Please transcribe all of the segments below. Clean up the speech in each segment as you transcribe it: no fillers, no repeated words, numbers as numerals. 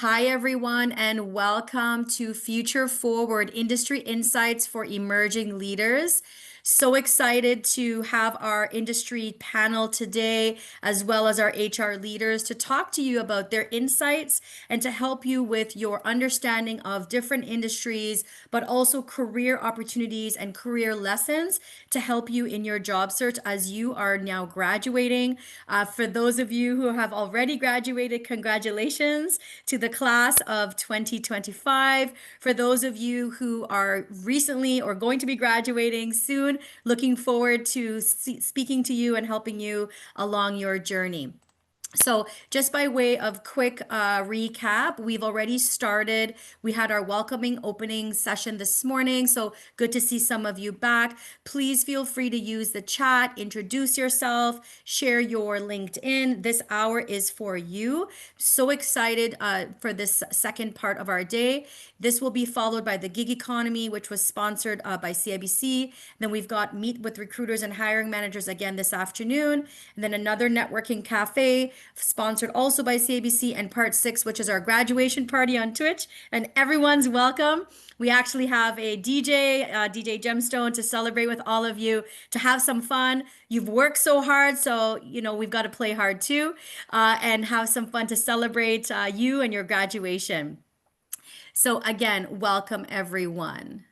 Hi, everyone, and welcome to Future Forward Industry Insights for Emerging Leaders. So excited to have our industry panel today, as well as our HR leaders, to talk to you about their insights and to help you with your understanding of different industries, but also career opportunities and career lessons to help you in your job search as you are now graduating. For those of you who have already graduated, congratulations to the class of 2025. For those of you who are recently or going to be graduating soon, looking forward to speaking to you and helping you along your journey. So, just by way of quick recap, we've already started. We had our welcoming opening session this morning. So, good to see some of you back. Please feel free to use the chat, introduce yourself, share your LinkedIn. This hour is for you. So excited for this second part of our day. This will be followed by the gig economy, which was sponsored by CIBC. Then we've got meet with recruiters and hiring managers again this afternoon. And then another networking cafe sponsored also by CIBC, and part six, which is our graduation party on Twitch. And everyone's welcome. We actually have a DJ Gemstone, to celebrate with all of you, to have some fun. You've worked so hard, so we've got to play hard too, and have some fun to celebrate you and your graduation. So again, welcome everyone.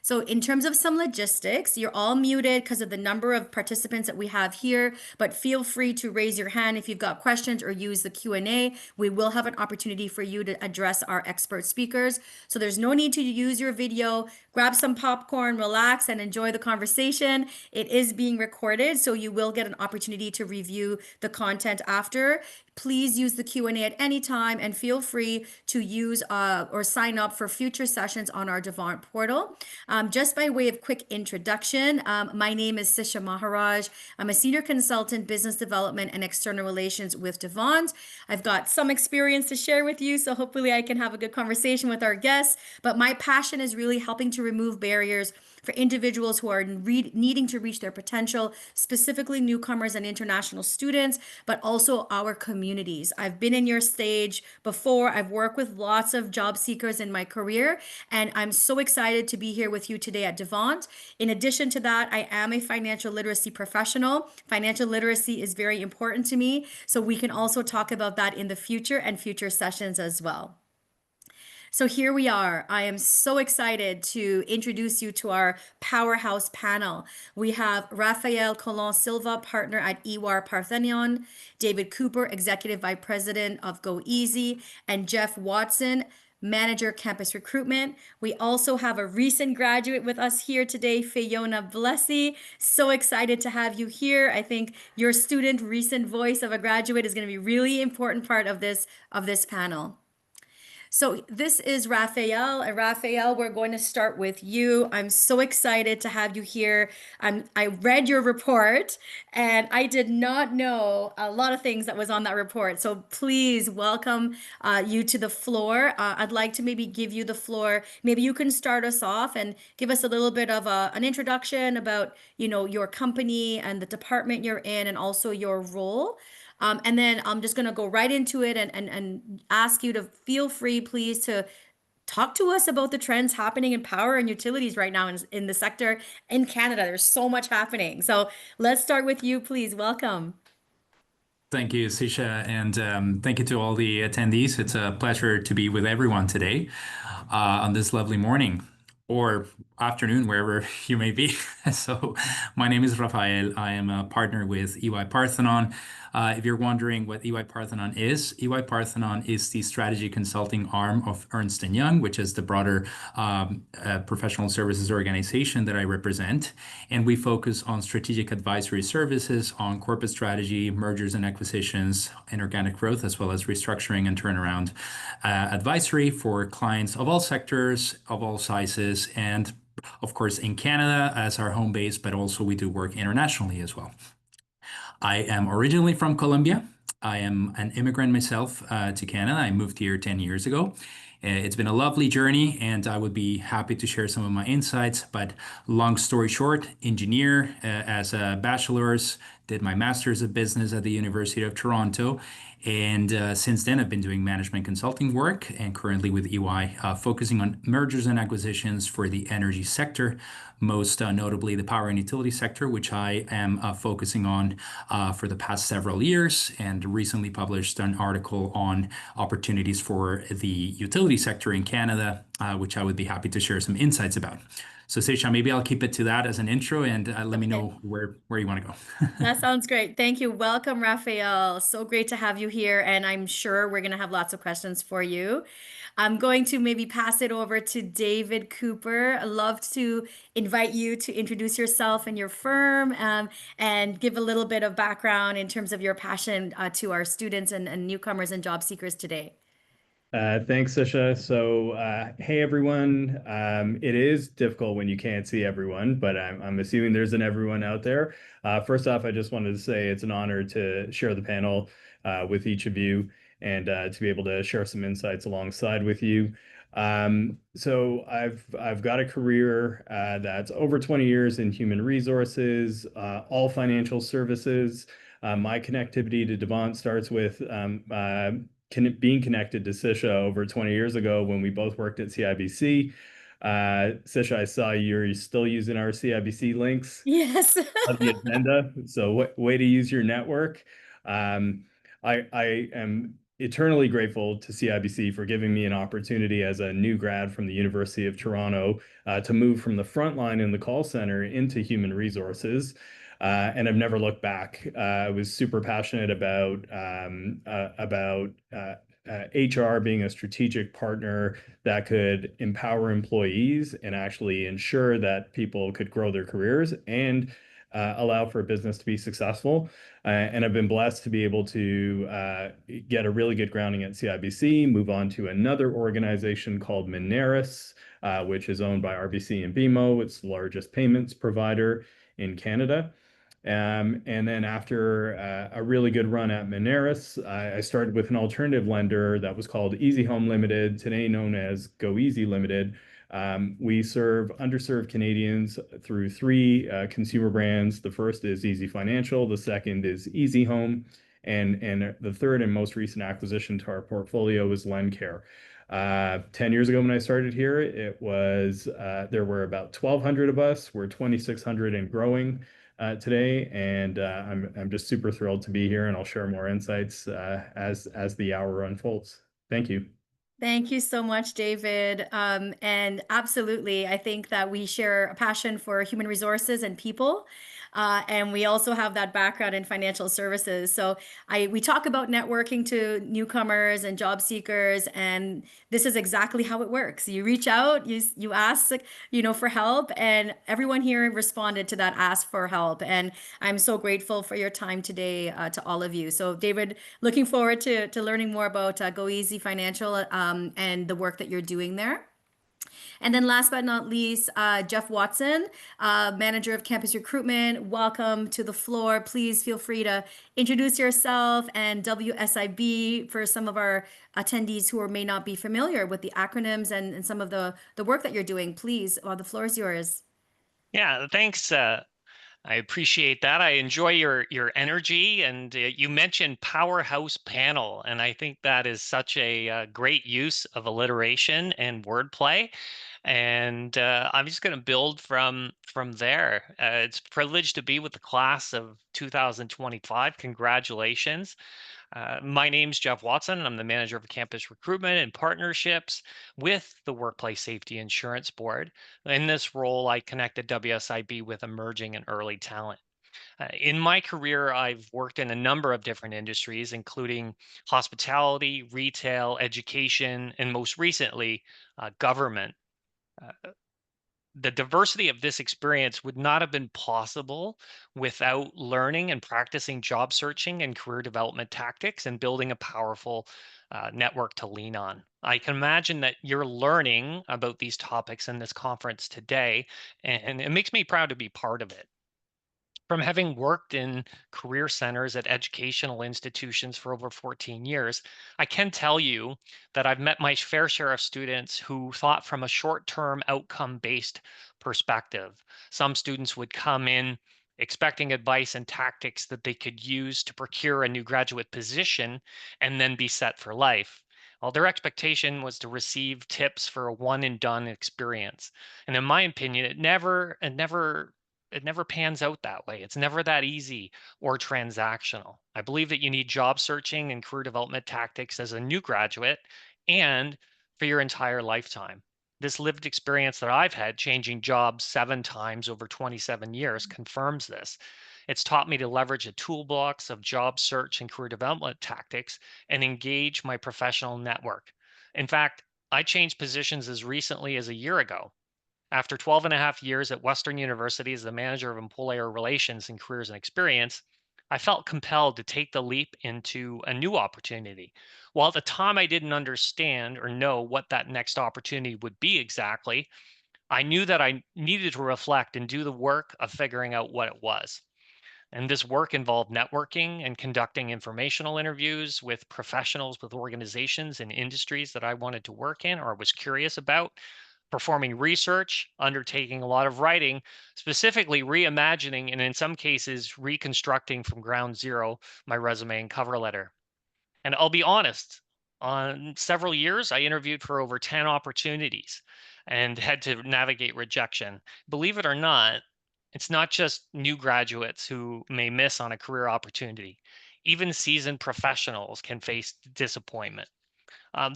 So in terms of some logistics, you're all muted because of the number of participants that we have here, but feel free to raise your hand if you've got questions or use the Q&A. We will have an opportunity for you to address our expert speakers. So there's no need to use your video. Grab some popcorn, relax, and enjoy the conversation. It is being recorded, so you will get an opportunity to review the content after. Please use the Q&A at any time and feel free to use or sign up for future sessions on our Devant portal. Just by way of quick introduction, my name is Sisha Maharaj. I'm a senior consultant, business development and external relations with Devant. I've got some experience to share with you, so hopefully I can have a good conversation with our guests. But my passion is really helping to remove barriers for individuals who are needing to reach their potential, specifically newcomers and international students, but also our communities. I've been in your stage before. I've worked with lots of job seekers in my career, and I'm so excited to be here with you today at Devant. In addition to that, I am a financial literacy professional. Financial literacy is very important to me, so we can also talk about that in the future and future sessions as well. So here we are. I am so excited to introduce you to our powerhouse panel. We have Rafael Colon Silva, partner at EY-Parthenon, David Cooper, Executive Vice President of Go Easy, and Jeff Watson, Manager Campus Recruitment. We also have a recent graduate with us here today, Fiona Blessy. So excited to have you here. I think your student, recent voice of a graduate, is going to be a really important part of this panel. So this is Rafael, and Rafael, we're going to start with you. I'm so excited to have you here. I read your report, and I did not know a lot of things that was on that report. So please welcome you to the floor. I'd like to maybe give you the floor. Maybe you can start us off and give us a little bit of an introduction about, your company and the department you're in, and also your role. And then I'm just going to go right into it and ask you to feel free, please, to talk to us about the trends happening in power and utilities right now in the sector in Canada. There's so much happening. So let's start with you, please. Welcome. Thank you, Sisha, and thank you to all the attendees. It's a pleasure to be with everyone today on this lovely morning or afternoon, wherever you may be. So my name is Rafael. I am a partner with EY-Parthenon. If you're wondering what EY-Parthenon is, EY-Parthenon is the strategy consulting arm of Ernst & Young, which is the broader professional services organization that I represent. And we focus on strategic advisory services on corporate strategy, mergers and acquisitions, inorganic growth, as well as restructuring and turnaround advisory for clients of all sectors, of all sizes, and of course in Canada as our home base, but also we do work internationally as well. I am originally from Colombia. I am an immigrant myself to Canada. I moved here 10 years ago. It's been a lovely journey, and I would be happy to share some of my insights. But long story short, engineer as a bachelor's, did my master's of business at the University of Toronto, and since then I've been doing management consulting work and currently with EY, focusing on mergers and acquisitions for the energy sector, most notably the power and utility sector, which I am focusing on for the past several years, and recently published an article on opportunities for the utility sector in Canada, which I would be happy to share some insights about. So, Seisha, maybe I'll keep it to that as an intro, and let me Okay. know where you want to go. That sounds great. Thank you. Welcome, Rafael. So great to have you here, and I'm sure we're going to have lots of questions for you. I'm going to maybe pass it over to David Cooper. I'd love to invite you to introduce yourself and your firm, and give a little bit of background in terms of your passion to our students and newcomers and job seekers today. Thanks, Sisha. So, hey everyone. It is difficult when you can't see everyone, but I'm assuming there's an everyone out there. First off, I just wanted to say it's an honor to share the panel with each of you and to be able to share some insights alongside with you. So I've got a career that's over 20 years in human resources, all financial services. My connectivity to Devant starts with being connected to Sisha over 20 years ago when we both worked at CIBC. Sisha, I saw you're still using our CIBC links Yes. of the agenda. So way to use your network. I am eternally grateful to CIBC for giving me an opportunity as a new grad from the University of Toronto to move from the front line in the call center into human resources. And I've never looked back. I was super passionate about HR being a strategic partner that could empower employees and actually ensure that people could grow their careers and allow for a business to be successful. And I've been blessed to be able to get a really good grounding at CIBC, move on to another organization called Moneris, which is owned by RBC and BMO. It's the largest payments provider in Canada. And then after a really good run at Moneris, I started with an alternative lender that was called Easy Home Limited, today known as Go Easy Limited. We serve underserved Canadians through three consumer brands. The first is Easy Financial, the second is Easy Home, and the third and most recent acquisition to our portfolio is LendCare. 10 years ago when I started here, it was there were about 1,200 of us. We're 2,600 and growing today, and I'm just super thrilled to be here, and I'll share more insights as the hour unfolds. Thank you. Thank you so much, David. And absolutely, I think that we share a passion for human resources and people. And we also have that background in financial services. So we talk about networking to newcomers and job seekers, and this is exactly how it works. You reach out, you ask, for help, and everyone here responded to that ask for help. And I'm so grateful for your time today, to all of you. So, David, looking forward to learning more about Go Easy Financial, and the work that you're doing there. And then last but not least, Jeff Watson, Manager of Campus Recruitment. Welcome to the floor. Please feel free to introduce yourself and WSIB for some of our attendees who may not be familiar with the acronyms and some of the work that you're doing. Please, the floor is yours. Yeah, thanks. I appreciate that. I enjoy your energy, and you mentioned powerhouse panel, and I think that is such a great use of alliteration and wordplay. And I'm just going to build from there. It's a privilege to be with the class of 2025. Congratulations. My name's Jeff Watson, and I'm the manager of campus recruitment and partnerships with the Workplace Safety Insurance Board. In this role, I connected WSIB with emerging and early talent. In my career, I've worked in a number of different industries, including hospitality, retail, education, and most recently, government. The diversity of this experience would not have been possible without learning and practicing job searching and career development tactics and building a powerful network to lean on. I can imagine that you're learning about these topics in this conference today, and it makes me proud to be part of it. From having worked in career centers at educational institutions for over 14 years, I can tell you that I've met my fair share of students who thought from a short term outcome based perspective. Some students would come in expecting advice and tactics that they could use to procure a new graduate position and then be set for life. Well, their expectation was to receive tips for a one and done experience. And in my opinion, it never pans out that way. It's never that easy or transactional. I believe that you need job searching and career development tactics as a new graduate and for your entire lifetime. This lived experience that I've had changing jobs 7 times over 27 years confirms this. It's taught me to leverage a toolbox of job search and career development tactics and engage my professional network. In fact, I changed positions as recently as a year ago. After 12 and a half years at Western University as the manager of employer relations and careers and experience, I felt compelled to take the leap into a new opportunity. While at the time I didn't understand or know what that next opportunity would be exactly, I knew that I needed to reflect and do the work of figuring out what it was. And this work involved networking and conducting informational interviews with professionals with organizations and industries that I wanted to work in or was curious about, performing research, undertaking a lot of writing, specifically reimagining and in some cases reconstructing from ground zero my resume and cover letter. And I'll be honest, on several years, I interviewed for over 10 opportunities and had to navigate rejection. Believe it or not, it's not just new graduates who may miss on a career opportunity. Even seasoned professionals can face disappointment.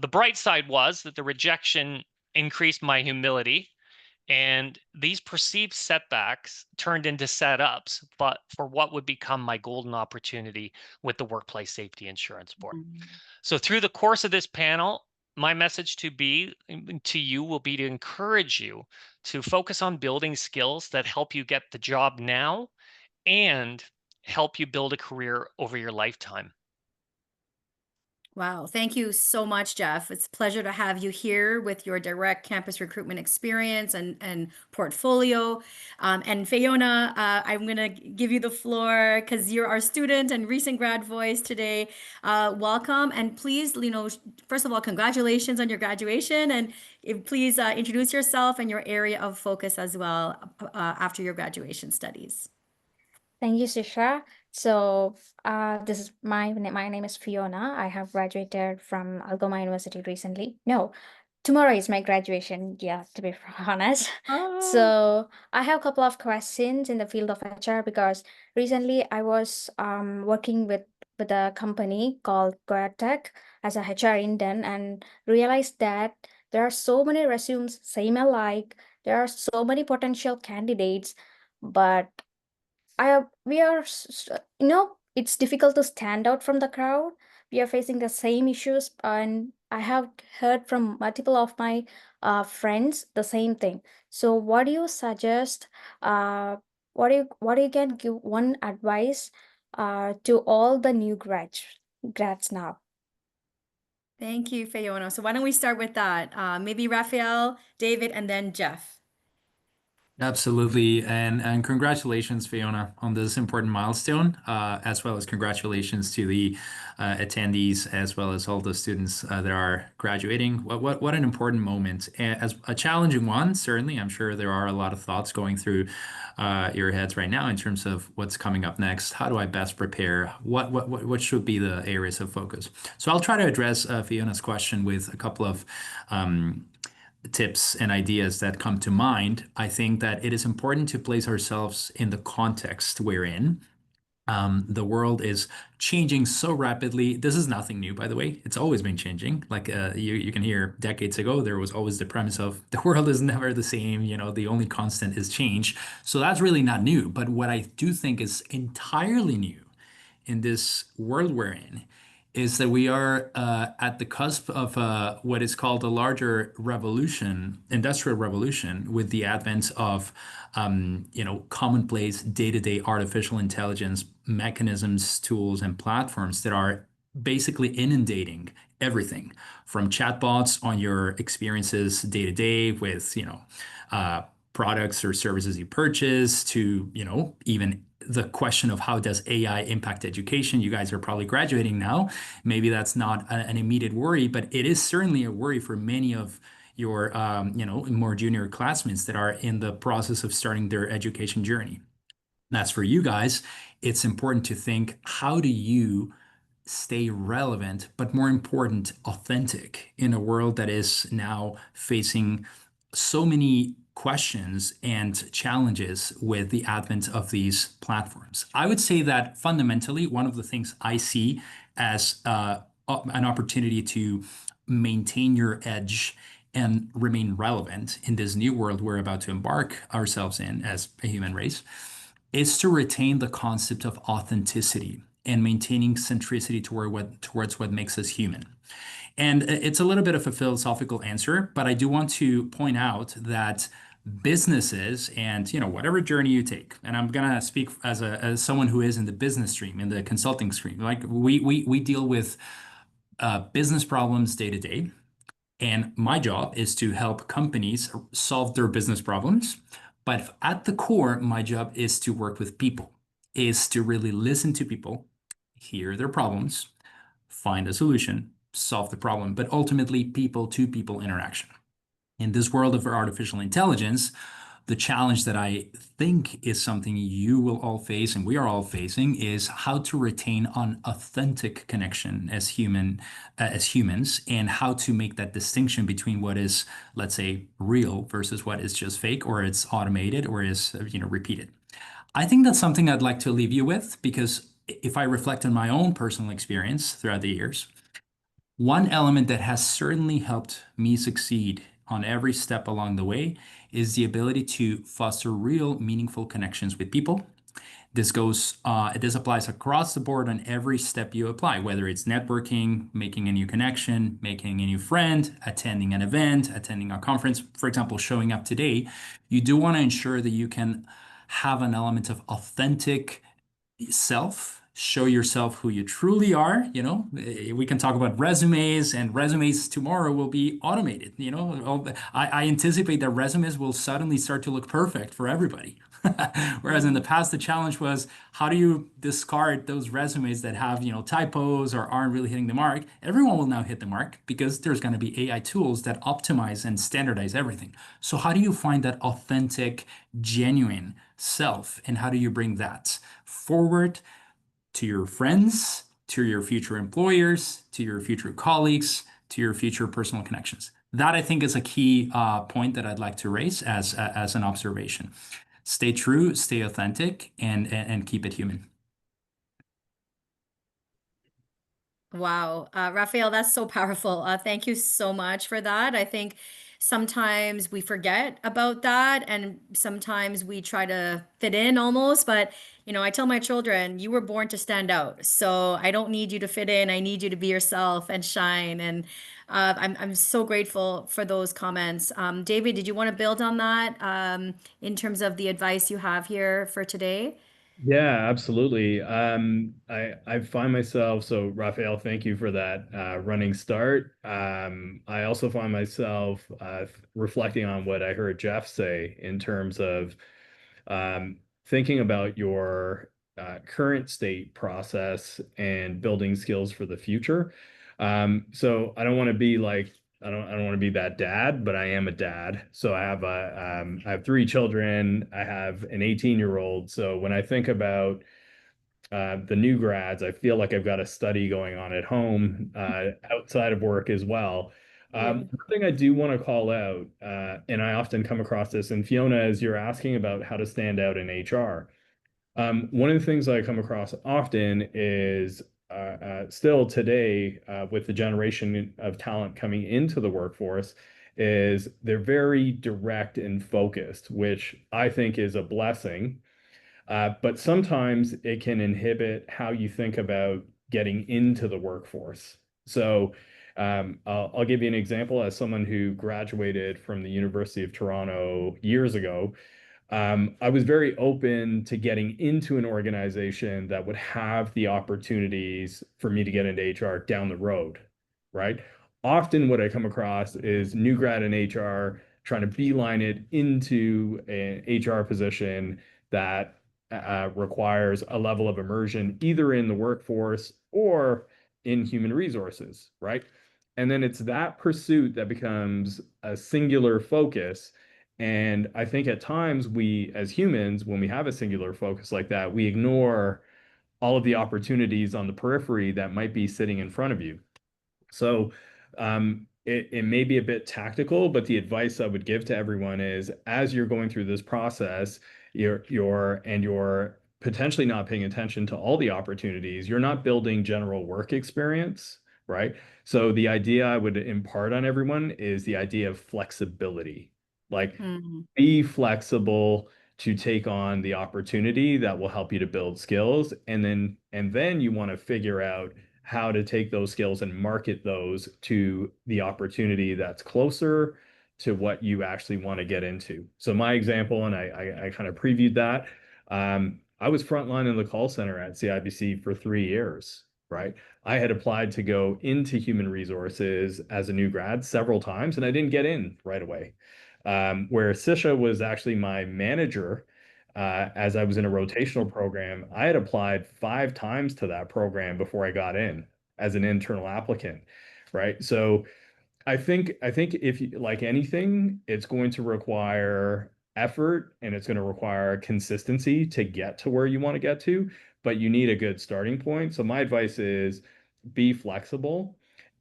The bright side was that the rejection increased my humility, and these perceived setbacks turned into setups, but for what would become my golden opportunity with the Workplace Safety Insurance Board. So through the course of this panel, my message to you will be to encourage you to focus on building skills that help you get the job now and help you build a career over your lifetime. Wow, thank you so much, Jeff. It's a pleasure to have you here with your direct campus recruitment experience and portfolio. And Fiona, I'm going to give you the floor because you're our student and recent grad voice today. Welcome. And please, first of all, congratulations on your graduation. And please introduce yourself and your area of focus as well after your graduation studies. Thank you, Sisha. So, this is my name is Fiona. I have graduated from Algoma University recently. No, tomorrow is my graduation. Yeah, to be honest. So, I have a couple of questions in the field of HR because recently I was working with a company called GoTech as a HR intern and realized that there are so many resumes same alike. There are so many potential candidates, but we are, it's difficult to stand out from the crowd. We are facing the same issues, and I have heard from multiple of my friends the same thing. So, what do you suggest? What do you can give one advice to all the new grads now? Thank you, Fiona. So why don't we start with that? Maybe Rafael, David, and then Jeff. Absolutely. And congratulations, Fiona, on this important milestone, as well as congratulations to the attendees, as well as all the students that are graduating. What an important moment. As a challenging one, certainly. I'm sure there are a lot of thoughts going through your heads right now in terms of what's coming up next. How do I best prepare? What should be the areas of focus? So I'll try to address Fiona's question with a couple of tips and ideas that come to mind. I think that it is important to place ourselves in the context we're in. The world is changing so rapidly. This is nothing new, by the way. It's always been changing. Like you can hear decades ago, there was always the premise of the world is never the same. The only constant is change. So that's really not new. But what I do think is entirely new in this world we're in is that we are at the cusp of what is called a larger revolution, industrial revolution, with the advent of commonplace day-to-day artificial intelligence mechanisms, tools, and platforms that are basically inundating everything from chatbots on your experiences day to day with products or services you purchase to even the question of how does AI impact education. You guys are probably graduating now. Maybe that's not an immediate worry, but it is certainly a worry for many of your more junior classmates that are in the process of starting their education journey. That's for you guys. It's important to think, how do you stay relevant, but more important, authentic in a world that is now facing so many questions and challenges with the advent of these platforms? I would say that fundamentally, one of the things I see as an opportunity to maintain your edge and remain relevant in this new world we're about to embark ourselves in as a human race is to retain the concept of authenticity and maintaining centricity towards what makes us human. And it's a little bit of a philosophical answer, but I do want to point out that businesses and whatever journey you take, and I'm gonna speak as someone who is in the business stream, in the consulting stream, like we deal with business problems day to day. And my job is to help companies solve their business problems. But at the core, my job is to work with people, is to really listen to people, hear their problems, find a solution, solve the problem, but ultimately people to people interaction. In this world of artificial intelligence, the challenge that I think is something you will all face and we are all facing is how to retain an authentic connection as humans, and how to make that distinction between what is, let's say, real versus what is just fake, or it's automated, or is repeated. I think that's something I'd like to leave you with, because if I reflect on my own personal experience throughout the years, one element that has certainly helped me succeed on every step along the way is the ability to foster real, meaningful connections with people. This applies across the board on every step you apply, whether it's networking, making a new connection, making a new friend, attending an event, attending a conference, for example, showing up today. You do want to ensure that you can have an element of authentic self, show yourself who you truly are. We can talk about resumes, and resumes tomorrow will be automated. I anticipate that resumes will suddenly start to look perfect for everybody. Whereas in the past, the challenge was, how do you discard those resumes that have, typos or aren't really hitting the mark? Everyone will now hit the mark because there's going to be AI tools that optimize and standardize everything. So how do you find that authentic, genuine self, and how do you bring that forward to your friends, to your future employers, to your future colleagues, to your future personal connections? That, I think, is a key point that I'd like to raise as an observation. Stay true, stay authentic, and keep it human. Wow. Rafael, that's so powerful. Thank you so much for that. I think sometimes we forget about that, and sometimes we try to fit in almost. But, I tell my children, you were born to stand out. So I don't need you to fit in. I need you to be yourself and shine. And I'm so grateful for those comments. David, did you want to build on that in terms of the advice you have here for today? Yeah, absolutely. I find myself, so Raphael, thank you for that running start. I also find myself reflecting on what I heard Jeff say in terms of thinking about your current state process and building skills for the future. So I don't want to be like, I don't want to be that dad, but I am a dad. So I have three children. I have an 18-year-old. So when I think about the new grads, I feel like I've got a study going on at home outside of work as well. One thing I do want to call out, and I often come across this, and Fiona, as you're asking about how to stand out in HR, one of the things I come across often is still today, with the generation of talent coming into the workforce, is they're very direct and focused, which I think is a blessing. But sometimes it can inhibit how you think about getting into the workforce. So I'll give you an example as someone who graduated from the University of Toronto years ago. I was very open to getting into an organization that would have the opportunities for me to get into HR down the road, right? Often what I come across is new grad in HR trying to beeline it into an HR position that requires a level of immersion either in the workforce or in human resources, right? And then it's that pursuit that becomes a singular focus, And I think at times we, as humans, when we have a singular focus like that, we ignore all of the opportunities on the periphery that might be sitting in front of you. So it may be a bit tactical, but the advice I would give to everyone is as you're going through this process, you're potentially not paying attention to all the opportunities. You're not building general work experience, right? So the idea I would impart on everyone is the idea of flexibility. Like Mm, be flexible to take on the opportunity that will help you to build skills, and then you want to figure out how to take those skills and market those to the opportunity that's closer to what you actually want to get into. So my example, and I kind of previewed that, I was frontline in the call center at CIBC for 3 years, right? I had applied to go into human resources as a new grad several times, and I didn't get in right away. Where Sisha was actually my manager as I was in a rotational program. I had applied 5 times to that program before I got in as an internal applicant, right? So I think if you like anything, it's going to require effort and it's going to require consistency to get to where you want to get to, but you need a good starting point. So my advice is be flexible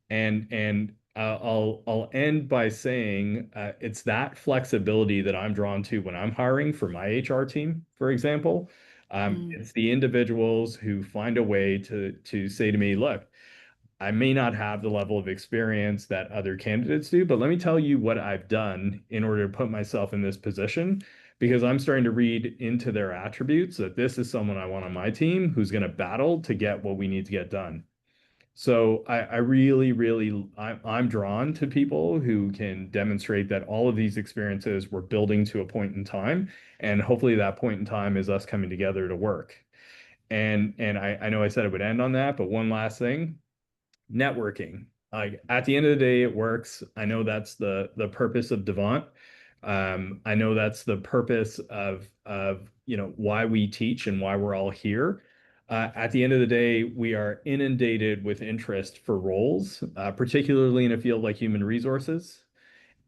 and I'll end by saying it's that flexibility that I'm drawn to when I'm hiring for my HR team, for example. mm, It's the individuals who find a way to say to me, look, I may not have the level of experience that other candidates do, but let me tell you what I've done in order to put myself in this position, because I'm starting to read into their attributes that this is someone I want on my team who's going to battle to get what we need to get done. So I really, really, I'm drawn to people who can demonstrate that all of these experiences were building to a point in time, and hopefully that point in time is us coming together to work. And I know I said it would end on that, but one last thing, networking. Like at the end of the day, it works. I know that's the purpose of Devant. I know that's the purpose of why we teach and why we're all here. At the end of the day, we are inundated with interest for roles, particularly in a field like human resources.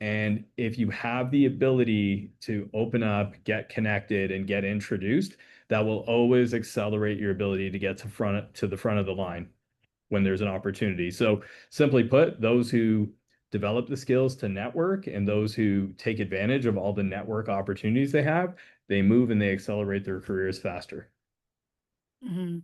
And if you have the ability to open up, get connected, and get introduced, that will always accelerate your ability to get to the front of the line when there's an opportunity. So simply put, those who develop the skills to network and those who take advantage of all the network opportunities they have, they move and they accelerate their careers faster. mhm.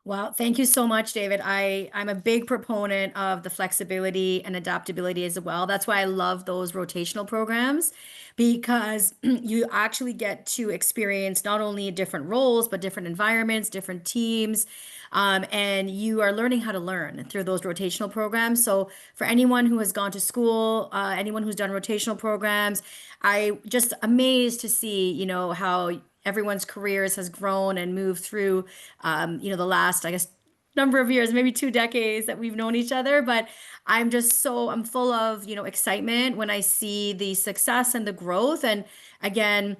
Well, thank you so much, David. I'm a big proponent of the flexibility and adaptability as well. That's why I love those rotational programs because you actually get to experience not only different roles, but different environments, different teams. And you are learning how to learn through those rotational programs. So for anyone who has gone to school, anyone who's done rotational programs, I just amazed to see, how everyone's careers has grown and moved through, the last, I guess, number of years, maybe 2 decades that we've known each other. But I'm full of, excitement when I see the success and the growth. And again,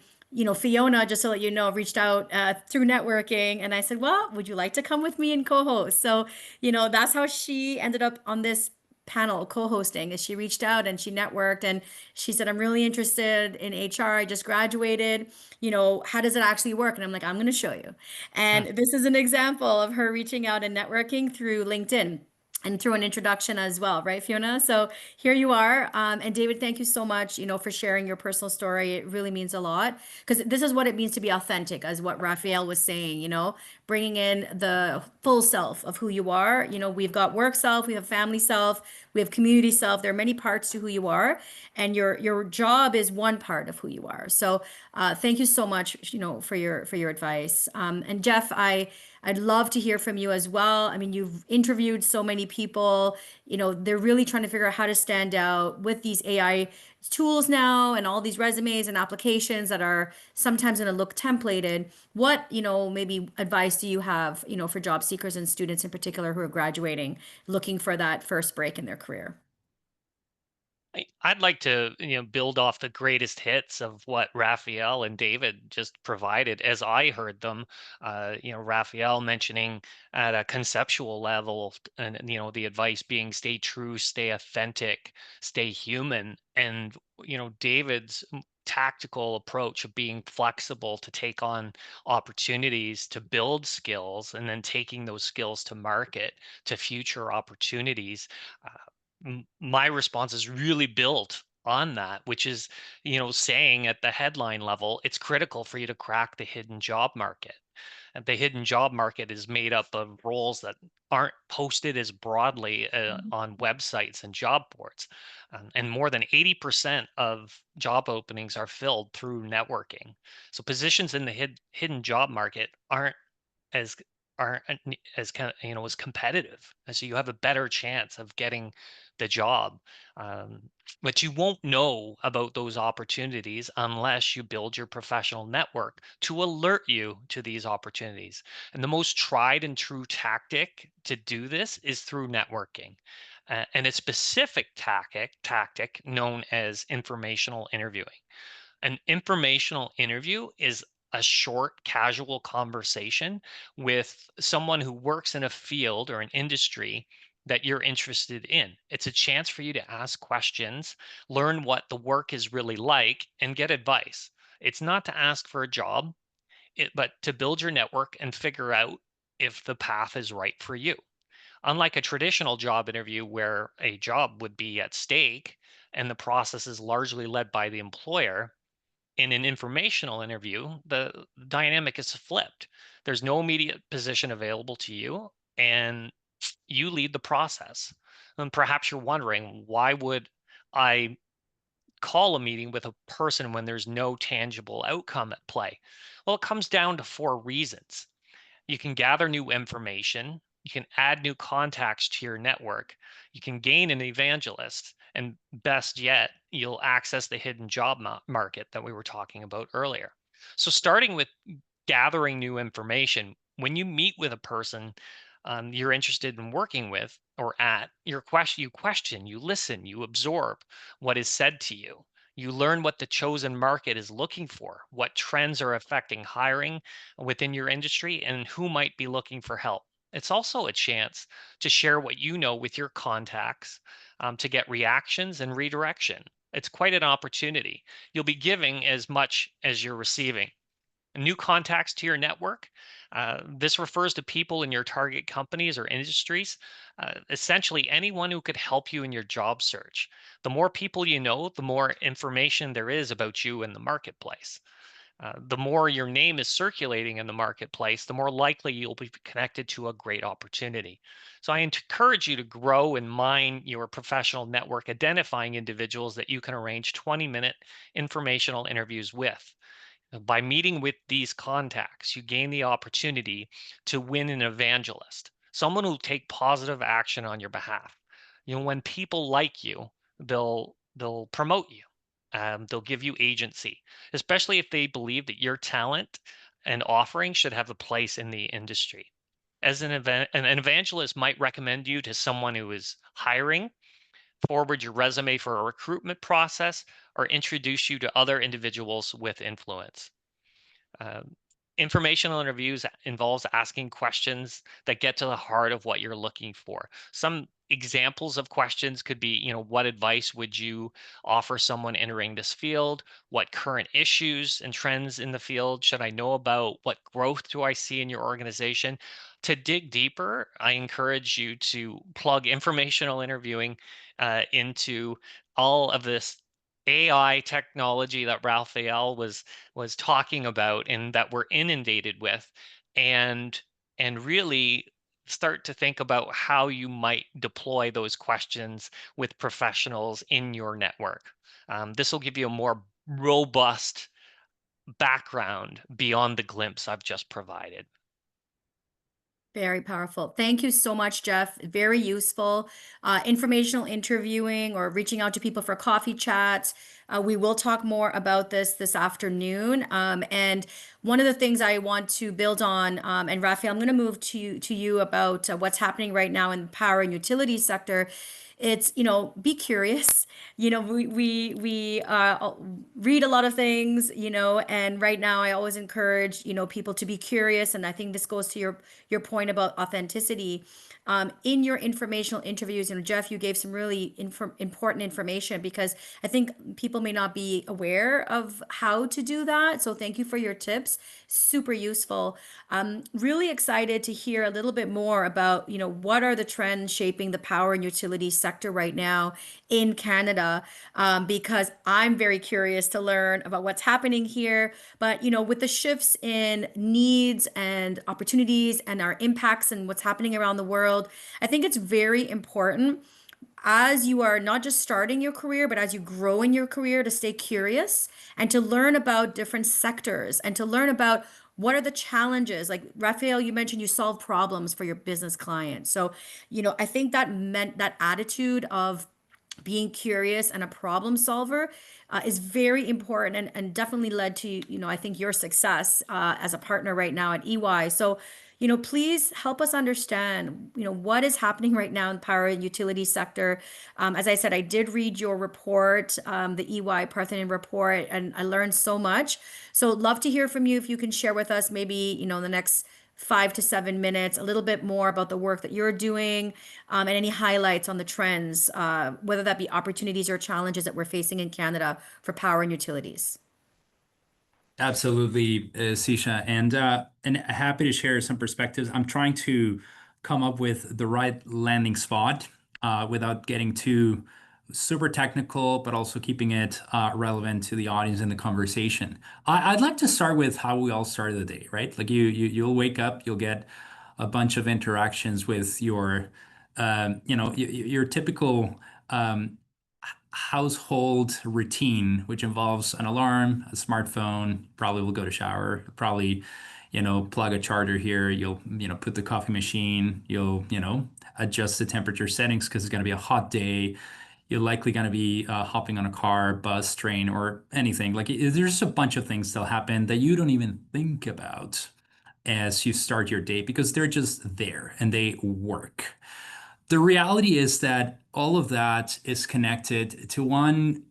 Fiona, just to let you know, reached out through networking, and I said, "Well, would you like to come with me and co-host?" So, that's how she ended up on this panel co-hosting. Is she reached out and she networked, and she said, "I'm really interested in HR. I just graduated. How does it actually work?" And I'm like, "I'm going to show you." And this is an example of her reaching out and networking through LinkedIn and through an introduction as well, right, Fiona? So here you are. And David, thank you so much, for sharing your personal story. It really means a lot because this is what it means to be authentic, as what Rafael was saying, bringing in the full self of who you are. We've got work self, we have family self, we have community self. There are many parts to who you are, and your job is one part of who you are. So thank you so much, for your advice. And Jeff, I'd love to hear from you as well. I mean, you've interviewed so many people, they're really trying to figure out how to stand out with these AI tools now and all these resumes and applications that are sometimes going to look templated. What, maybe advice do you have, for job seekers and students in particular who are graduating, looking for that first break in their career? I'd like to, build off the greatest hits of what Raphael and David just provided as I heard them. Raphael mentioning at a conceptual level, and the advice being stay true, stay authentic, stay human, and David's tactical approach of being flexible to take on opportunities to build skills and then taking those skills to market to future opportunities. My response is really built on that, which is, saying at the headline level, it's critical for you to crack the hidden job market. And the hidden job market is made up of roles that aren't posted as broadly on websites and job boards. And more than 80% of job openings are filled through networking. So positions in the hidden job market as aren't as kind of, as competitive, and so you have a better chance of getting the job. um, but you won't know about those opportunities unless you build your professional network to alert you to these opportunities. And the most tried and true tactic to do this is through networking, and a specific tactic known as informational interviewing. An informational interview is a short, casual conversation with someone who works in a field or an industry that you're interested in. It's a chance for you to ask questions, learn what the work is really like, and get advice. It's not to ask for a job, but to build your network and figure out if the path is right for you. Unlike a traditional job interview where a job would be at stake and the process is largely led by the employer, in an informational interview, the dynamic is flipped. There's no immediate position available to you, and you lead the process. And perhaps you're wondering, why would I call a meeting with a person when there's no tangible outcome at play? Well, it comes down to four reasons. You can gather new information, you can add new contacts to your network, you can gain an evangelist, and best yet, you'll access the hidden job market that we were talking about earlier. So, starting with gathering new information, when you meet with a person you're interested in working with or at, you question, you listen, you absorb what is said to you. You learn what the chosen market is looking for, what trends are affecting hiring within your industry, and who might be looking for help. It's also a chance to share what you know with your contacts, to get reactions and redirection. It's quite an opportunity. You'll be giving as much as you're receiving. New contacts to your network. This refers to people in your target companies or industries, essentially anyone who could help you in your job search. The more people you know, the more information there is about you in the marketplace. The more your name is circulating in the marketplace, the more likely you'll be connected to a great opportunity. So I encourage you to grow and mine your professional network, identifying individuals that you can arrange 20-minute informational interviews with. By meeting with these contacts, you gain the opportunity to win an evangelist, someone who will take positive action on your behalf. When people like you, they'll promote you. They'll give you agency, especially if they believe that your talent and offering should have a place in the industry. As an evangelist might recommend you to someone who is hiring, forward your resume for a recruitment process, or introduce you to other individuals with influence. Um, Informational interviews involves asking questions that get to the heart of what you're looking for. Some examples of questions could be, what advice would you offer someone entering this field? What current issues and trends in the field should I know about? What growth do I see in your organization? To dig deeper, I encourage you to plug informational interviewing into all of this AI technology that Raphael was talking about and that we're inundated with, and really start to think about how you might deploy those questions with professionals in your network. This will give you a more robust background beyond the glimpse I've just provided. Very powerful. Thank you so much, Jeff. Very useful. Informational interviewing or reaching out to people for coffee chats. We will talk more about this afternoon. And one of the things I want to build on, and Raphael, I'm going to move to you about what's happening right now in the power and utility sector. It's, be curious. We read a lot of things, and right now I always encourage, people to be curious. And I think this goes to your point about authenticity. in your informational interviews. Jeff, you gave some really important information because I think people may not be aware of how to do that. So thank you for your tips. Super useful. Really excited to hear a little bit more about, what are the trends shaping the power and utility sector right now in Canada, because I'm very curious to learn about what's happening here. But, with the shifts in needs and opportunities and our impacts and what's happening around the world, I think it's very important as you are not just starting your career, but as you grow in your career to stay curious and to learn about different sectors and to learn about what are the challenges. Like Rafael, you mentioned you solve problems for your business clients. So, I think that meant that attitude of being curious and a problem solver is very important and definitely led to, I think your success as a partner right now at EY. So, please help us understand, what is happening right now in the power and utility sector. As I said, I did read your report, the EY-Parthenon report, and I learned so much. So love to hear from you if you can share with us maybe, in the next 5 to 7 minutes, a little bit more about the work that you're doing, and any highlights on the trends, whether that be opportunities or challenges that we're facing in Canada for power and utilities. Absolutely, Sisha, and happy to share some perspectives. I'm trying to come up with the right landing spot without getting too super technical, but also keeping it relevant to the audience in the conversation. I'd like to start with how we all started the day, right? Like you'll wake up, you'll get a bunch of interactions with your typical household routine, which involves an alarm, a smartphone, probably will go to shower, probably, plug a charger here. You'll, put the coffee machine, you'll, adjust the temperature settings because it's going to be a hot day. You're likely going to be hopping on a car, bus, train, or anything. Like there's just a bunch of things that'll happen that you don't even think about as you start your day because they're just there and they work. The reality is that all of that is connected to one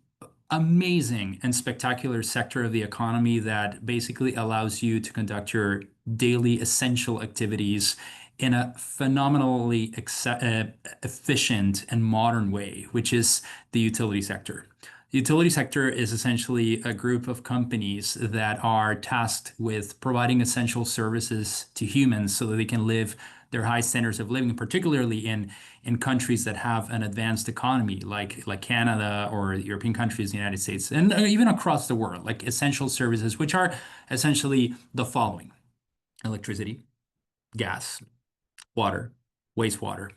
amazing and spectacular sector of the economy that basically allows you to conduct your daily essential activities in a phenomenally efficient and modern way, which is the utility sector. The utility sector is essentially a group of companies that are tasked with providing essential services to humans so that they can live their high standards of living, particularly in countries that have an advanced economy like Canada or European countries, the United States, and even across the world, like essential services, which are essentially the following: electricity, gas, water, wastewater.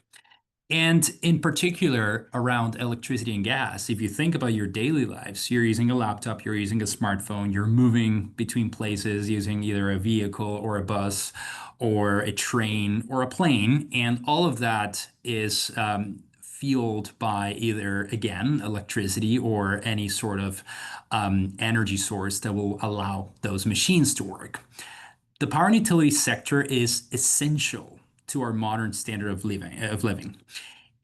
And in particular, around electricity and gas, if you think about your daily lives, you're using a laptop, you're using a smartphone, you're moving between places using either a vehicle or a bus or a train or a plane. And all of that is fueled by either, again, electricity or any sort of energy source that will allow those machines to work. The power and utility sector is essential to our modern standard of living.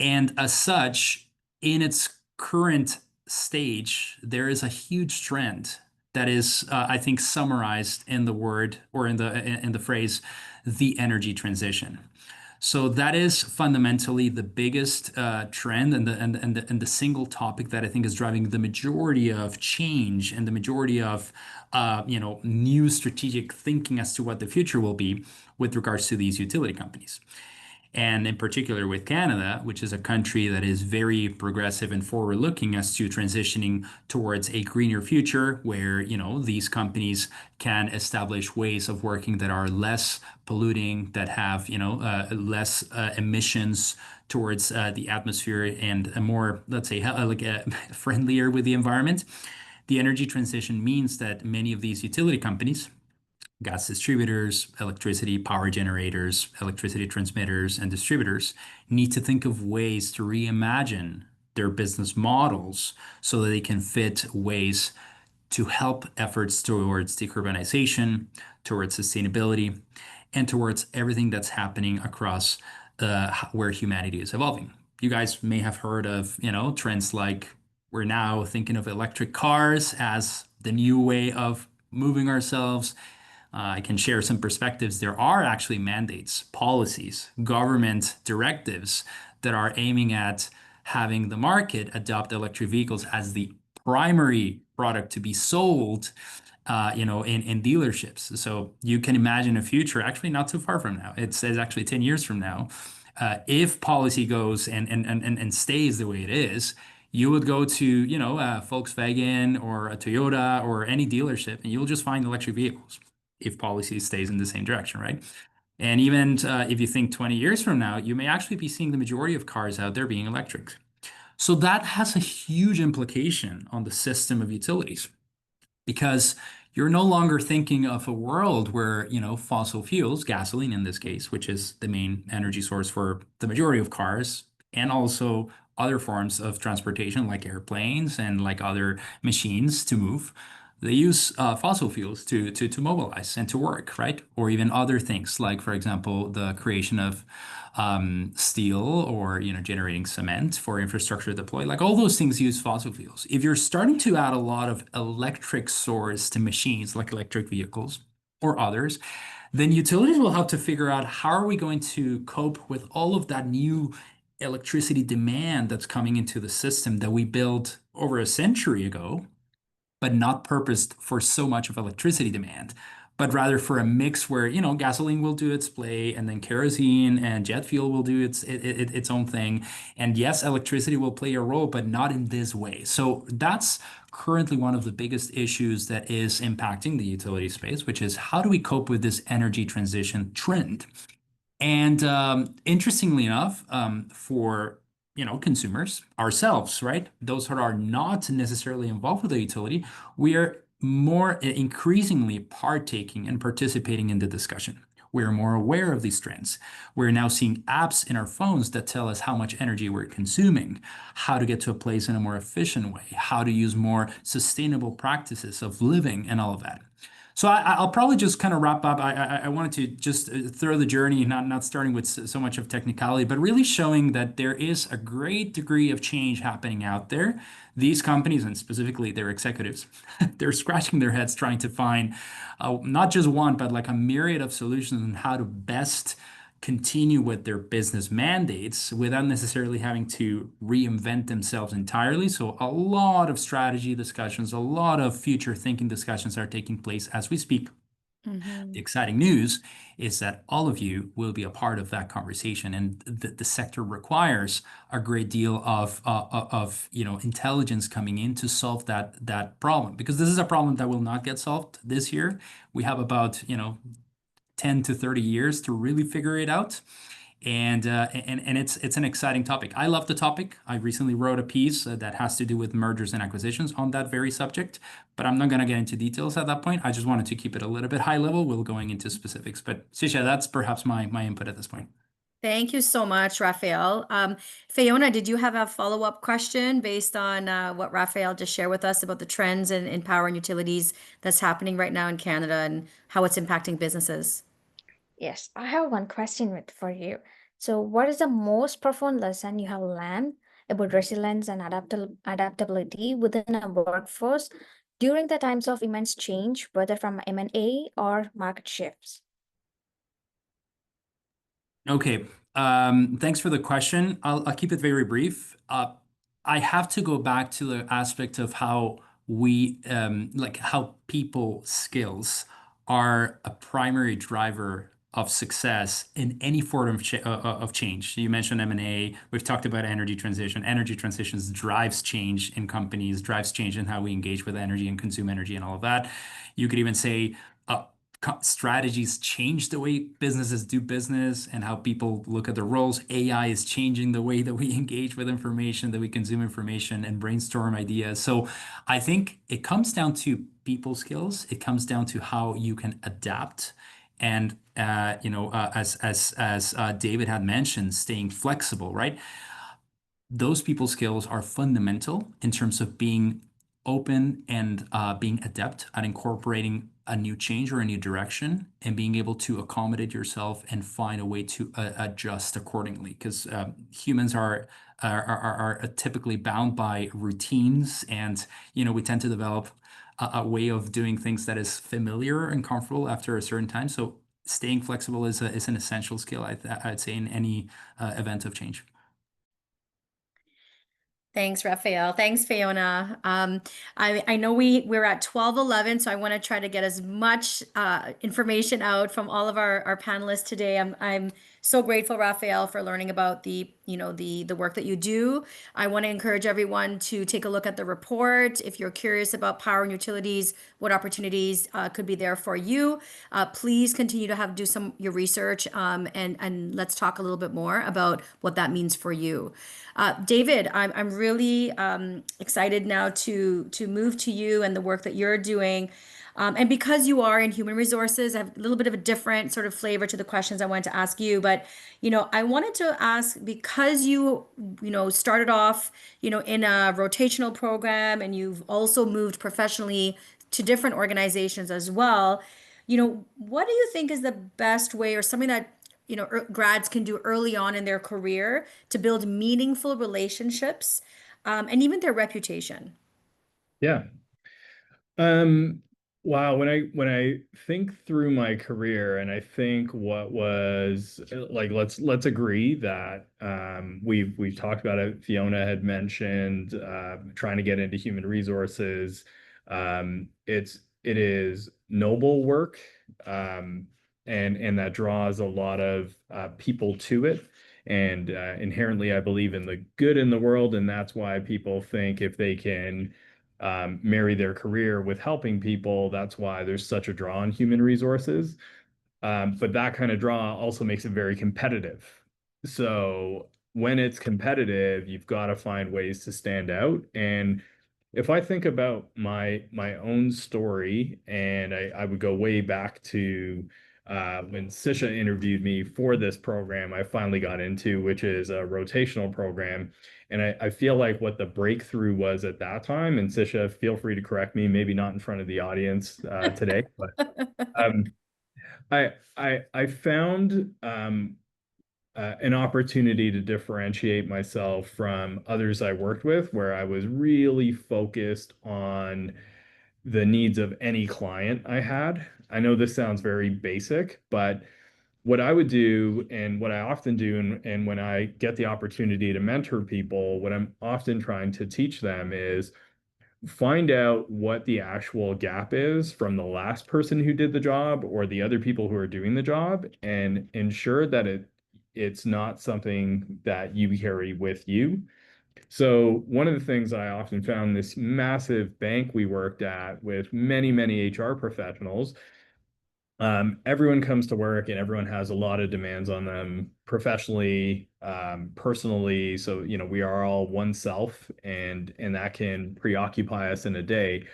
And as such, in its current stage, there is a huge trend that is, I think, summarized in the word or in the phrase, the energy transition. So that is fundamentally the biggest trend and the single topic that I think is driving the majority of change and the majority of new strategic thinking as to what the future will be with regards to these utility companies. And in particular with Canada, which is a country that is very progressive and forward-looking as to transitioning towards a greener future where, these companies can establish ways of working that are less polluting, that have, less emissions towards the atmosphere and a more, let's say, friendlier with the environment. The energy transition means that many of these utility companies, gas distributors, electricity power generators, electricity transmitters, and distributors need to think of ways to reimagine their business models so that they can fit ways to help efforts towards decarbonization, towards sustainability, and towards everything that's happening across where humanity is evolving. You guys may have heard of, trends like we're now thinking of electric cars as the new way of moving ourselves. I can share some perspectives. There are actually mandates, policies, government directives that are aiming at having the market adopt electric vehicles as the primary product to be sold, in dealerships. So you can imagine a future, actually not too far from now. It says actually 10 years from now, if policy goes and stays the way it is, you would go to, a Volkswagen or a Toyota or any dealership, and you'll just find electric vehicles if policy stays in the same direction, right? And even if you think 20 years from now, you may actually be seeing the majority of cars out there being electric. So that has a huge implication on the system of utilities because you're no longer thinking of a world where, fossil fuels, gasoline in this case, which is the main energy source for the majority of cars, and also other forms of transportation like airplanes and like other machines to move. They use fossil fuels to mobilize and to work, right? Or even other things like, for example, the creation of steel or generating cement for infrastructure deployed. Like all those things use fossil fuels. If you're starting to add a lot of electric source to machines like electric vehicles or others, then utilities will have to figure out how are we going to cope with all of that new electricity demand that's coming into the system that we built over a century ago, but not purposed for so much of electricity demand, but rather for a mix where, gasoline will do its play and then kerosene and jet fuel will do its own thing. And yes, electricity will play a role, but not in this way. So that's currently one of the biggest issues that is impacting the utility space, which is how do we cope with this energy transition trend? And interestingly enough, for consumers ourselves, right? Those that are not necessarily involved with the utility, we are more increasingly partaking and participating in the discussion. We're more aware of these trends. We're now seeing apps in our phones that tell us how much energy we're consuming, how to get to a place in a more efficient way, how to use more sustainable practices of living, and all of that. So I'll probably just kind of wrap up. I wanted to just throw the journey, not starting with so much of technicality, but really showing that there is a great degree of change happening out there. These companies, and specifically their executives, they're scratching their heads trying to find not just one, but like a myriad of solutions on how to best continue with their business mandates without necessarily having to reinvent themselves entirely. So a lot of strategy discussions, a lot of future thinking discussions are taking place as we speak. Mm-hmm. The exciting news is that all of you will be a part of that conversation, and the sector requires a great deal of intelligence coming in to solve that problem, because this is a problem that will not get solved this year. We have about 10 to 30 years to really figure it out. And it's an exciting topic. I love the topic. I recently wrote a piece that has to do with mergers and acquisitions on that very subject, but I'm not going to get into details at that point. I just wanted to keep it a little bit high level. We'll going into specifics, but Sisha, that's perhaps my input at this point. Thank you so much, Rafael. Fiona, did you have a follow-up question based on what Rafael just shared with us about the trends in power and utilities that's happening right now in Canada and how it's impacting businesses? Yes, I have one question for you. So, what is the most profound lesson you have learned about resilience and adaptability within a workforce during the times of immense change, whether from M&A or market shifts? Okay. Thanks for the question. I'll keep it very brief. I have to go back to the aspect of how how people skills are a primary driver of success in any form of change. You mentioned M&A. We've talked about energy transition. Energy transitions drives change in companies, drives change in how we engage with energy and consume energy and all of that. You could even say strategies change the way businesses do business and how people look at their roles. AI is changing the way that we engage with information, that we consume information and brainstorm ideas. So I think it comes down to people skills. It comes down to how you can adapt. And as David had mentioned, staying flexible, right? Those people skills are fundamental in terms of being open and being adept at incorporating a new change or a new direction and being able to accommodate yourself and find a way to adjust accordingly. Because humans are typically bound by routines, and we tend to develop a way of doing things that is familiar and comfortable after a certain time. So staying flexible is an essential skill, I'd say, in any event of change. Thanks, Rafael. Thanks, Fiona. I know we're at 12:11, so I want to try to get as much information out from all of our panelists today. I'm so grateful, Rafael, for learning about the work that you do. I want to encourage everyone to take a look at the report. If you're curious about power and utilities, what opportunities could be there for you, please continue to do your research, and let's talk a little bit more about what that means for you. David, I'm really excited now to move to you and the work that you're doing. And because you are in human resources, I have a little bit of a different sort of flavor to the questions I wanted to ask you. But, I wanted to ask, because you started off, in a rotational program, and you've also moved professionally to different organizations as well. What do you think is the best way, or something that grads can do early on in their career to build meaningful relationships, and even their reputation? Yeah. Wow, when I think through my career, and I think what was like, let's agree that we've talked about it. Fiona had mentioned trying to get into human resources. It is noble work, and that draws a lot of people to it. And inherently, I believe in the good in the world, and that's why people think if they can marry their career with helping people, that's why there's such a draw on human resources. But that kind of draw also makes it very competitive. So when it's competitive, you've got to find ways to stand out. And if I think about my own story, and I would go way back to when Sisha interviewed me for this program, I finally got into, which is a rotational program. And I feel like what the breakthrough was at that time, and Sisha, feel free to correct me, maybe not in front of the audience today, but um, I found an opportunity to differentiate myself from others I worked with, where I was really focused on the needs of any client I had. I know this sounds very basic, but what I would do, and what I often do, and when I get the opportunity to mentor people, what I'm often trying to teach them is find out what the actual gap is from the last person who did the job or the other people who are doing the job, and ensure that it's not something that you carry with you. So one of the things I often found, this massive bank we worked at with many, many HR professionals, everyone comes to work and everyone has a lot of demands on them professionally, personally. So, we are all oneself, and that can preoccupy us in a day.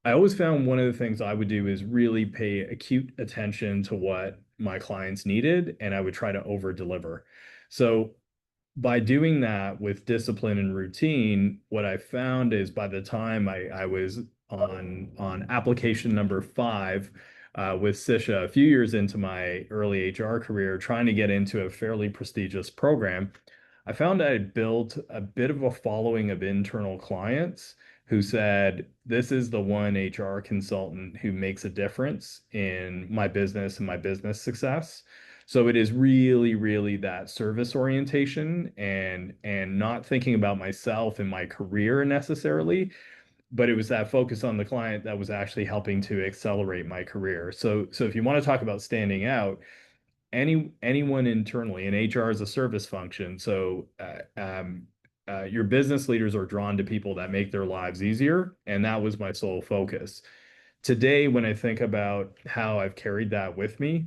I always found one of the things I would do is really pay acute attention to what my clients needed, and I would try to over deliver. So by doing that with discipline and routine, what I found is by the time I was on application number 5 with Sisha, a few years into my early HR career, trying to get into a fairly prestigious program, I found I had built a bit of a following of internal clients who said, this is the one HR consultant who makes a difference in my business and my business success. So it is really, really that service orientation, and not thinking about myself and my career necessarily, but it was that focus on the client that was actually helping to accelerate my career. So if you want to talk about standing out, anyone internally, and HR is a service function. So your business leaders are drawn to people that make their lives easier, and that was my sole focus. Today, when I think about how I've carried that with me,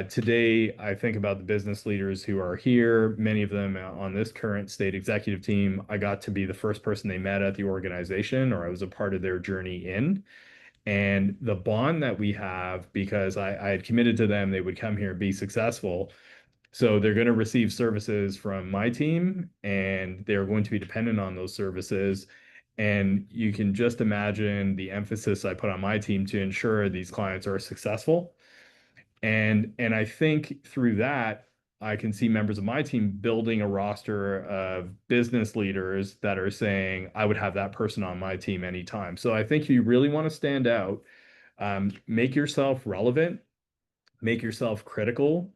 today, I think about the business leaders who are here, many of them on this current state executive team. I got to be the first person they met at the organization, or I was a part of their journey in. And the bond that we have, because I had committed to them, they would come here and be successful. So they're going to receive services from my team, and they're going to be dependent on those services. And you can just imagine the emphasis I put on my team to ensure these clients are successful. And I think through that, I can see members of my team building a roster of business leaders that are saying, I would have that person on my team anytime. So I think you really want to stand out, make yourself relevant, make yourself critical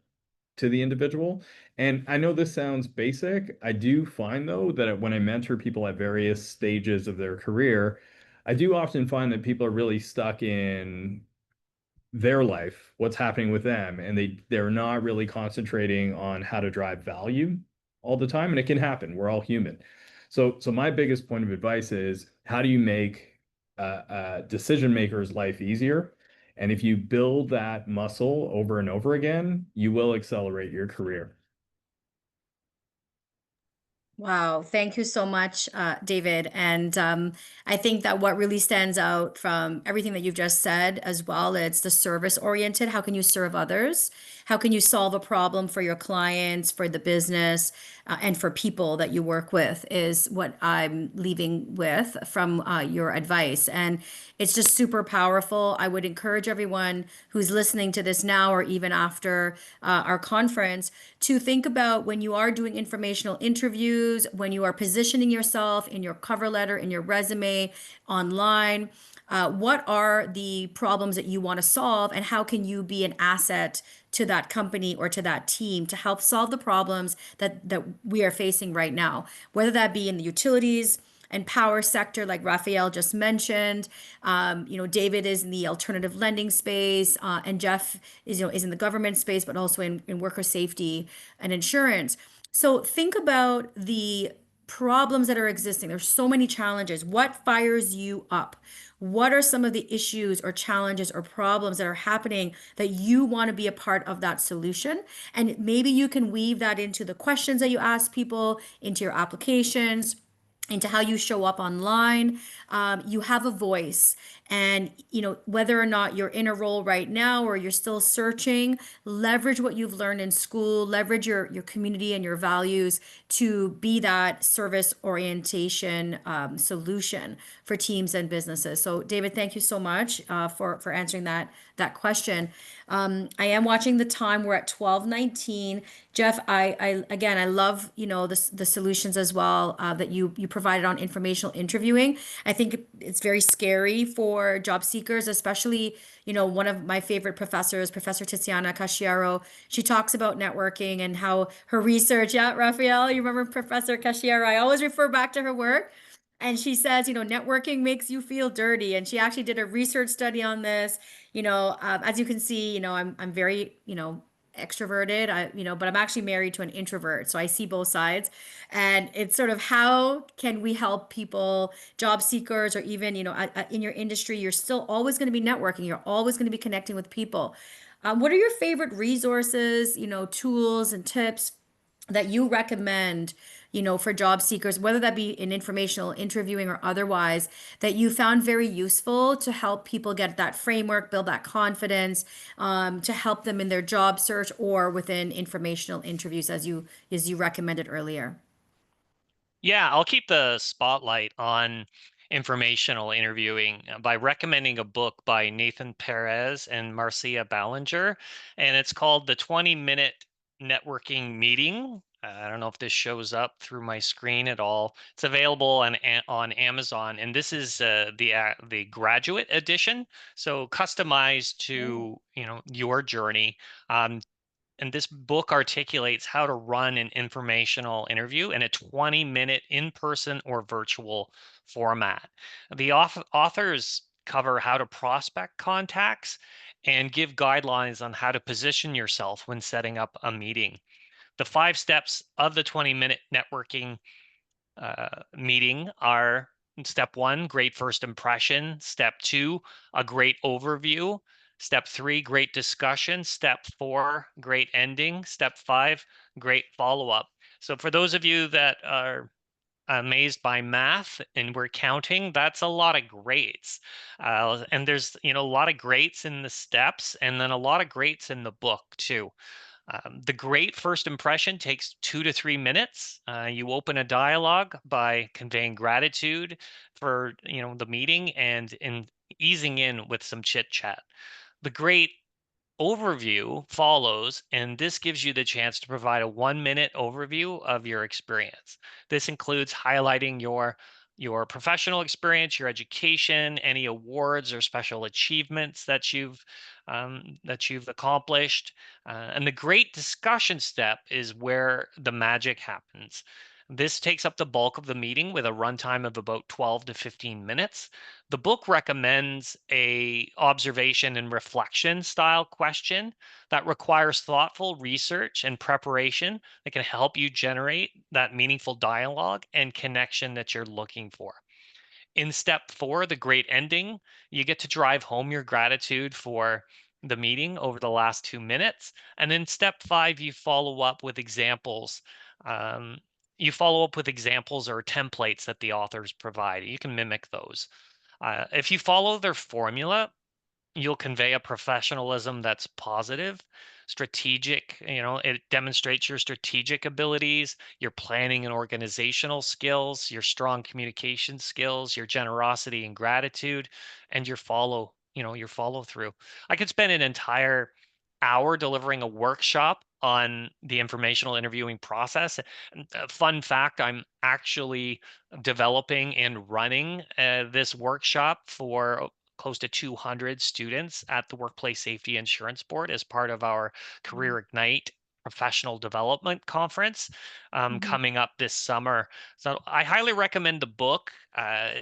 to the individual. And I know this sounds basic. I do find, though, that when I mentor people at various stages of their career, I do often find that people are really stuck in their life, what's happening with them, and they're not really concentrating on how to drive value all the time. And it can happen. We're all human. So my biggest point of advice is, how do you make a decision maker's life easier? And if you build that muscle over and over again, you will accelerate your career. Wow, thank you so much, David. And I think that what really stands out from everything that you've just said as well, it's the service oriented. How can you serve others? How can you solve a problem for your clients, for the business, and for people that you work with is what I'm leaving with from your advice. And it's just super powerful. I would encourage everyone who's listening to this now or even after our conference to think about when you are doing informational interviews, when you are positioning yourself in your cover letter, in your resume, online. What are the problems that you want to solve, and how can you be an asset to that company or to that team to help solve the problems that we are facing right now, whether that be in the utilities and power sector, like Rafael just mentioned. David is in the alternative lending space, and Jeff is in the government space, but also in worker safety and insurance. So think about the problems that are existing. There's so many challenges. What fires you up? What are some of the issues or challenges or problems that are happening that you want to be a part of that solution? And maybe you can weave that into the questions that you ask people, into your applications, into how you show up online. You have a voice. And, whether or not you're in a role right now or you're still searching, leverage what you've learned in school, leverage your community and your values to be that service orientation solution for teams and businesses. So, David, thank you so much for answering that question. I am watching the time. We're at 12:19. Jeff, I love the solutions as well that you provided on informational interviewing. I think it's very scary for job seekers, especially one of my favorite professors, Professor Tiziana Casciaro. She talks about networking and how her research. Yeah, Rafael, you remember Professor Casciaro? I always refer back to her work. And she says, networking makes you feel dirty. And she actually did a research study on this. As you can see, I'm very, extroverted, but I'm actually married to an introvert. So I see both sides. And it's sort of, how can we help people, job seekers, or even, in your industry, you're still always going to be networking. You're always going to be connecting with people. What are your favorite resources, tools and tips that you recommend, for job seekers, whether that be in informational interviewing or otherwise, that you found very useful to help people get that framework, build that confidence, to help them in their job search or within informational interviews, as you recommended earlier? Yeah, I'll keep the spotlight on informational interviewing by recommending a book by Nathan Perez and Marcia Ballinger, and it's called The 20-Minute Networking Meeting. I don't know if this shows up through my screen at all. It's available on Amazon, and this is the graduate edition, so customized to your journey. And this book articulates how to run an informational interview in a 20-minute in-person or virtual format. The authors cover how to prospect contacts and give guidelines on how to position yourself when setting up a meeting. The 5 steps of the 20-minute networking meeting are: step 1, great first impression; step 2, a great overview; step 3, great discussion; step 4, great ending; step 5, great follow-up. So for those of you that are amazed by math and we're counting, that's a lot of greats. And there's a lot of greats in the steps, and then a lot of greats in the book too. The great first impression takes 2 to 3 minutes. You open a dialogue by conveying gratitude for the meeting and in easing in with some chit chat. The great overview follows, and this gives you the chance to provide a 1-minute overview of your experience. This includes highlighting your professional experience, your education, any awards or special achievements that you've accomplished. And the great discussion step is where the magic happens. This takes up the bulk of the meeting with a runtime of about 12 to 15 minutes. The book recommends a observation and reflection style question that requires thoughtful research and preparation that can help you generate that meaningful dialogue and connection that you're looking for. In step 4, the great ending, you get to drive home your gratitude for the meeting over the last 2 minutes. And then step 5, you follow up with examples. Um, you follow up with examples or templates that the authors provide. You can mimic those. If you follow their formula, you'll convey a professionalism that's positive, strategic. It demonstrates your strategic abilities, your planning and organizational skills, your strong communication skills, your generosity and gratitude, and your follow through. I could spend an entire hour delivering a workshop on the informational interviewing process. Fun fact, I'm actually developing and running this workshop for close to 200 students at the Workplace Safety Insurance Board as part of our Career Ignite professional development conference coming up this summer. So I highly recommend the book.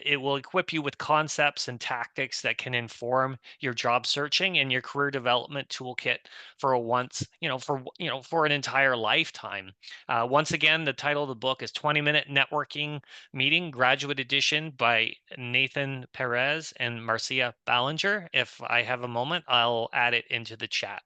It will equip you with concepts and tactics that can inform your job searching and your career development toolkit for for an entire lifetime. Once again, the title of the book is 20-Minute Networking Meeting, Graduate Edition by Nathan Perez and Marcia Ballinger. If I have a moment, I'll add it into the chat.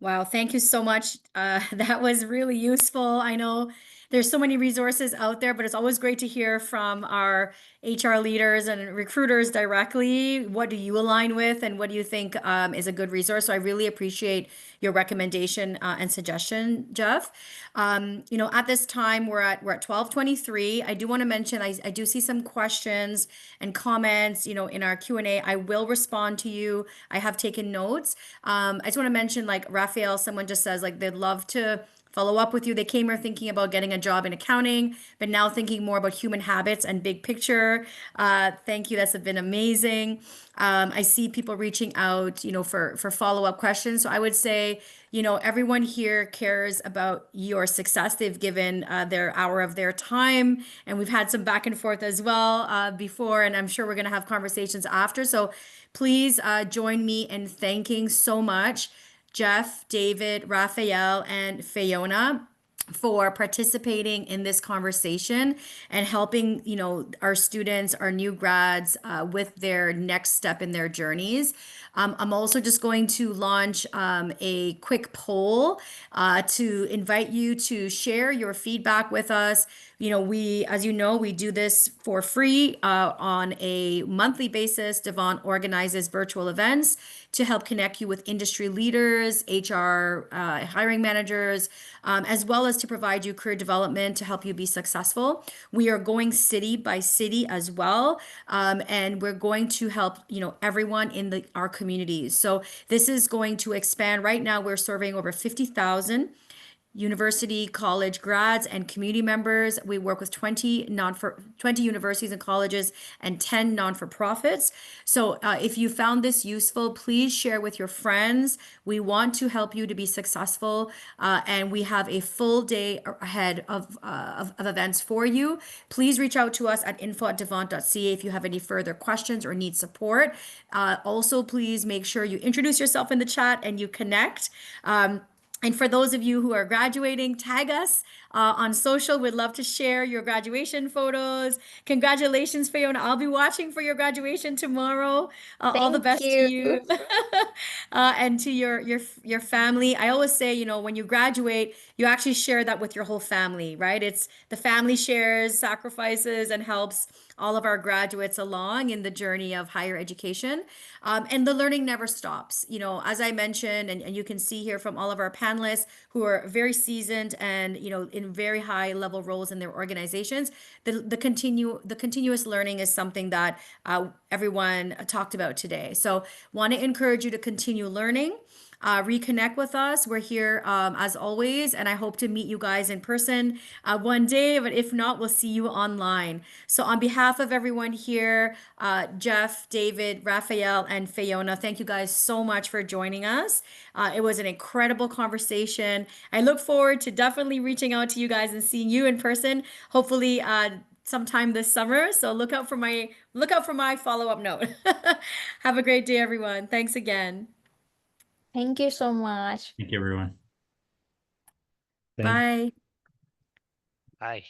Wow, thank you so much. That was really useful. I know there's so many resources out there, but it's always great to hear from our HR leaders and recruiters directly. What do you align with, and what do you think is a good resource? So I really appreciate your recommendation and suggestion, Jeff. At this time we're at 12:23. I do want to mention I do see some questions and comments. In our Q&A, I will respond to you. I have taken notes. I just want to mention, like Rafael, someone just says like they'd love to follow up with you. They came here thinking about getting a job in accounting, but now thinking more about human habits and big picture. Thank you. That's been amazing. I see people reaching out, for follow-up questions. So I would say, everyone here cares about your success. They've given their hour of their time, and we've had some back and forth as well before, and I'm sure we're going to have conversations after. So please join me in thanking so much Jeff, David, Raphael, and Fiona for participating in this conversation and helping, our students, our new grads, with their next step in their journeys. I'm also just going to launch a quick poll to invite you to share your feedback with us. As you know, we do this for free on a monthly basis. Devon organizes virtual events to help connect you with industry leaders, HR hiring managers, as well as to provide you career development to help you be successful. We are going city by city as well, and we're going to help everyone in our communities. So this is going to expand. Right now, we're serving over 50,000 university, college grads, and community members. We work with 20 universities and colleges and 10 non-for-profits. So if you found this useful, please share with your friends. We want to help you to be successful, and we have a full day ahead of events for you. Please reach out to us at info@devant.ca if you have any further questions or need support. Also, please make sure you introduce yourself in the chat and you connect. And for those of you who are graduating, tag us on social. We'd love to share your graduation photos. Congratulations, Fiona. I'll be watching for your graduation tomorrow. All the best to you and to your family. I always say, when you graduate, you actually share that with your whole family, right? It's the family shares, sacrifices, and helps all of our graduates along in the journey of higher education. And the learning never stops. As I mentioned, and you can see here from all of our panelists who are very seasoned and, in in very high level roles in their organizations, the continuous learning is something that everyone talked about today. So want to encourage you to continue learning. Reconnect with us. We're here as always, and I hope to meet you guys in person one day, but if not, we'll see you online. So on behalf of everyone here, Jeff, David, Raphael, and Fiona, thank you guys so much for joining us. It was an incredible conversation. I look forward to definitely reaching out to you guys and seeing you in person, hopefully sometime this summer. So look out for my follow-up note. Have a great day, everyone. Thanks again. Thank you so much. Thank you, everyone. Thank you. Bye. Bye.